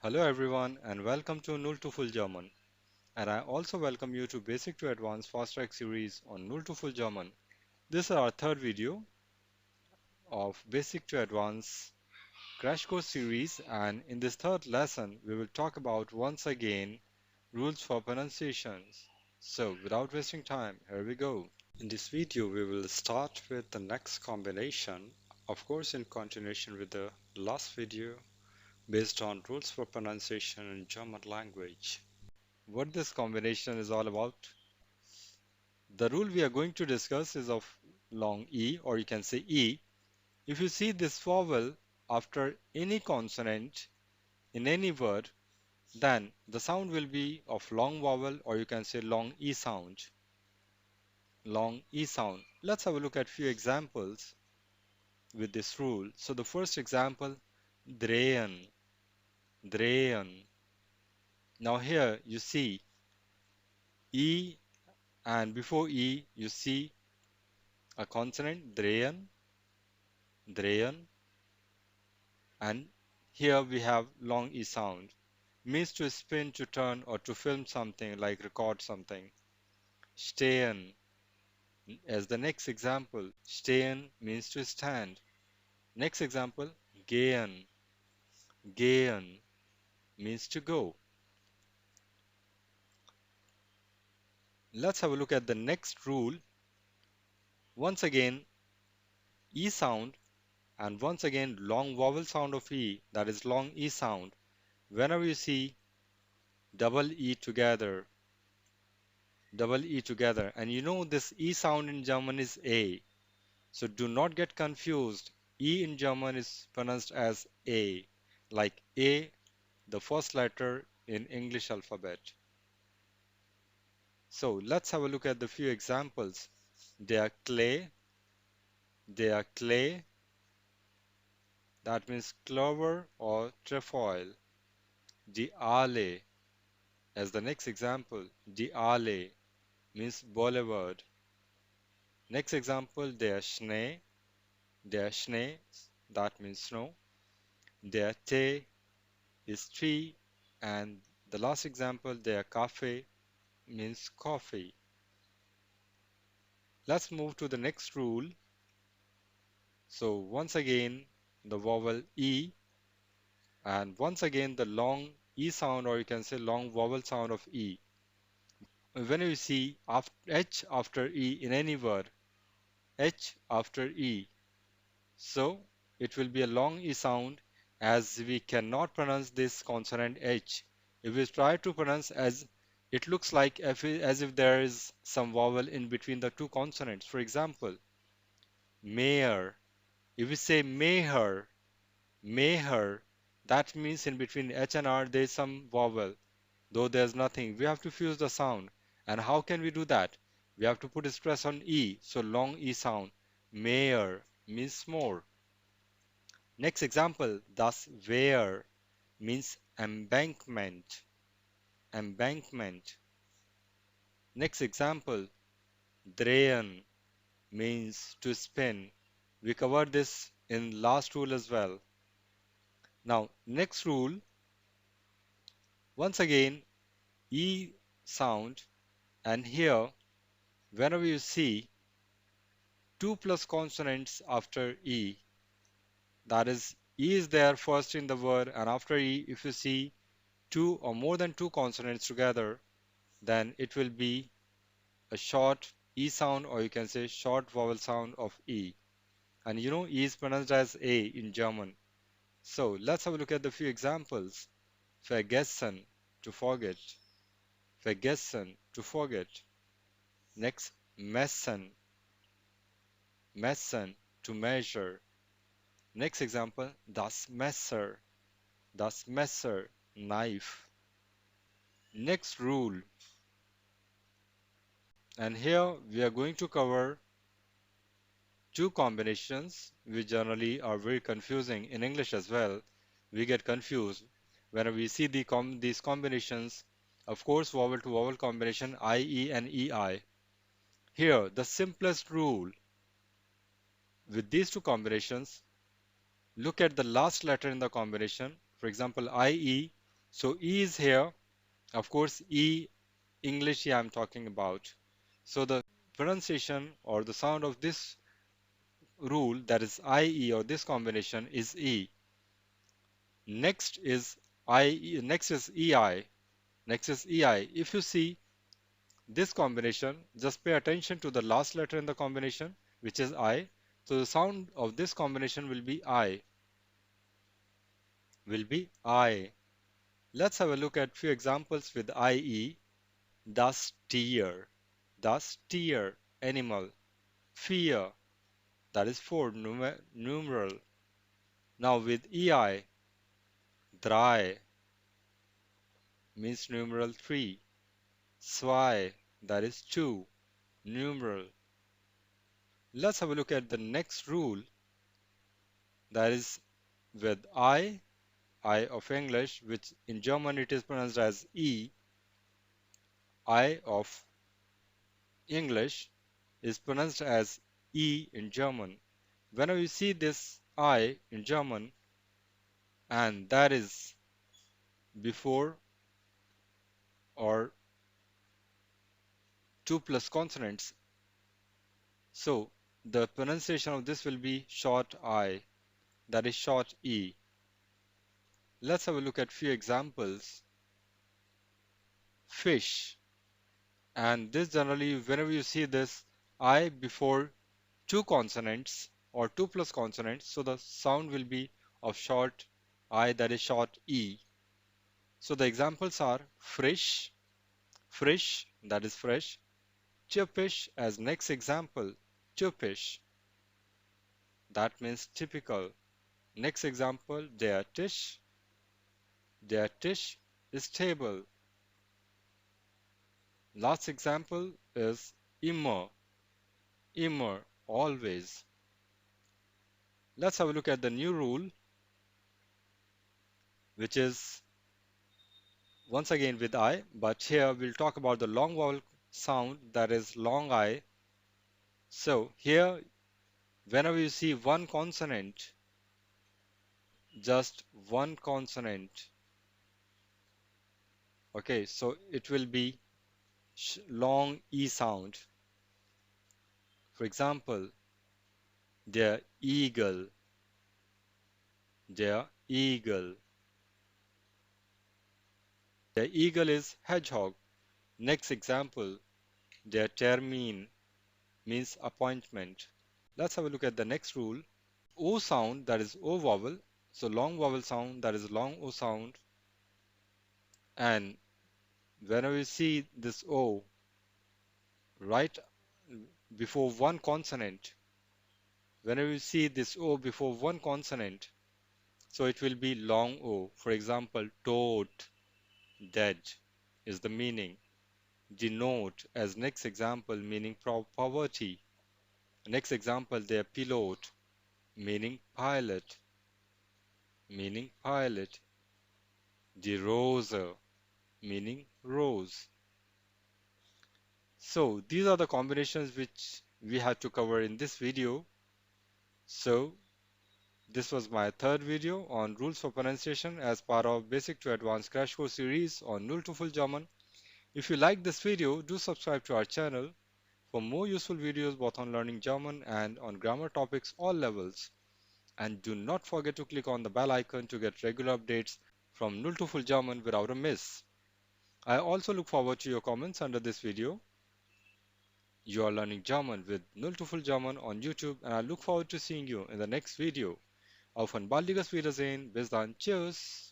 Hello everyone and welcome to NulltoFullGerman, and I also welcome you to Basic to Advanced Fast Track series on NulltoFullGerman. This is our third video of Basic to Advanced Crash Course series, and in this third lesson we will talk about once again rules for pronunciations. So without wasting time, here we go. In this video we will start with the next combination, of course in continuation with the last video based on rules for pronunciation in German language. What this combination is all about. The rule we are going to discuss is of long E, or you can say E. If you see this vowel after any consonant in any word, then the sound will be of long vowel, or you can say long E sound. Long E sound. Let's have a look at few examples with this rule. So the first example, drehen, drehen. Now here you see E, and before E you see a consonant, drehen, drehen, and here we have long E sound. Means to spin, to turn, or to film something, like record something. Stehen as the next example. Stehen means to stand. Next example, gehen. Gehen means to go. Let's have a look at the next rule. Once again, E sound, and once again long vowel sound of E, that is long E sound. Whenever you see double E together, and you know this E sound in German is A, so do not get confused. E in German is pronounced as A, like A, the first letter in English alphabet. So let's have a look at the few examples. Der Klee, der Klee, that means clover or trefoil. Die Allee, as the next example, die Allee means boulevard. Next example, der Schnee, that means snow. Der Tee is tree, and the last example, der Kaffee means coffee. Let's move to the next rule. So once again, the vowel E, and once again the long E sound, or you can say long vowel sound of E. When you see H after E in any word, H after E, so it will be a long E sound, as we cannot pronounce this consonant H. If we try to pronounce, as it looks like as if there is some vowel in between the two consonants. For example, mayor. If we say mayor, mayor, that means in between H and R there is some vowel, though there's nothing. We have to fuse the sound. And how can we do that? We have to put a stress on E, so long E sound. Mayor means more. Next example, das Wehr means embankment. Embankment. Next example, drehen means to spin. We covered this in last rule as well. Now, next rule, once again, E sound, and here, whenever you see two plus consonants after E, that is, E is there first in the word, and after E, if you see two or more than two consonants together, then it will be a short E sound, or you can say short vowel sound of E. And you know E is pronounced as A in German. So let's have a look at the few examples. Vergessen, to forget. Vergessen, to forget. Next, messen, messen, to measure. Next example, das Messer, knife. Next rule, and here we are going to cover two combinations which generally are very confusing in English as well. We get confused whenever we see these combinations. Of course, vowel to vowel combination IE and EI. Here, the simplest rule with these two combinations, look at the last letter in the combination. For example, IE, So E is here. Of course, E, English I am talking about. So the pronunciation or the sound of this rule, that is IE or this combination, is E. Next is next is EI. Next is EI. If you see this combination, just pay attention to the last letter in the combination, which is I. So the sound of this combination will be I. Will be I. Let's have a look at few examples with IE. The steer. The steer. Animal. Fear. That is 4 numeral. Now with EI. Dry means numeral 3. Zwei. That is 2 numeral. Let's have a look at the next rule, that is with I of English, which in German it is pronounced as E. I of English is pronounced as E in German. Whenever you see this I in German and that is before or two plus consonants, so the pronunciation of this will be short I, that is short E. Let's have a look at few examples. Fish. And this generally, whenever you see this I before two consonants or two plus consonants, so the sound will be of short I, that is short E. So the examples are frisch, frisch, that is fresh, typisch as next example, typisch, that means typical. Next example, der Tisch is table. Last example is immer, immer, always. Let's have a look at the new rule, which is once again with I, but here we'll talk about the long vowel sound, that is long I. So here, whenever you see one consonant, just one consonant, okay, so it will be long E sound. For example, der Eagle, der Eagle. The eagle is hedgehog. Next example, der Termin means appointment. Let's have a look at the next rule. O sound, that is O vowel. So long vowel sound, that is long O sound. And whenever you see this O right before one consonant, whenever you see this O before one consonant, so it will be long O. For example, toad, dead is the meaning. Denote as next example, meaning poverty. Next example, their pilot, meaning pilot, meaning pilot. The rose, meaning rose. So these are the combinations which we had to cover in this video. So this was my third video on rules for pronunciation as part of Basic to Advanced Crash Course series on Null to Full German. If you like this video, do subscribe to our channel for more useful videos both on learning German and on grammar topics all levels. And do not forget to click on the bell icon to get regular updates from Null to Full German without a miss. I also look forward to your comments under this video. You are learning German with Null to Full German on YouTube, and I look forward to seeing you in the next video. Auf ein baldiges Wiedersehen. Bis dann. Tschüss.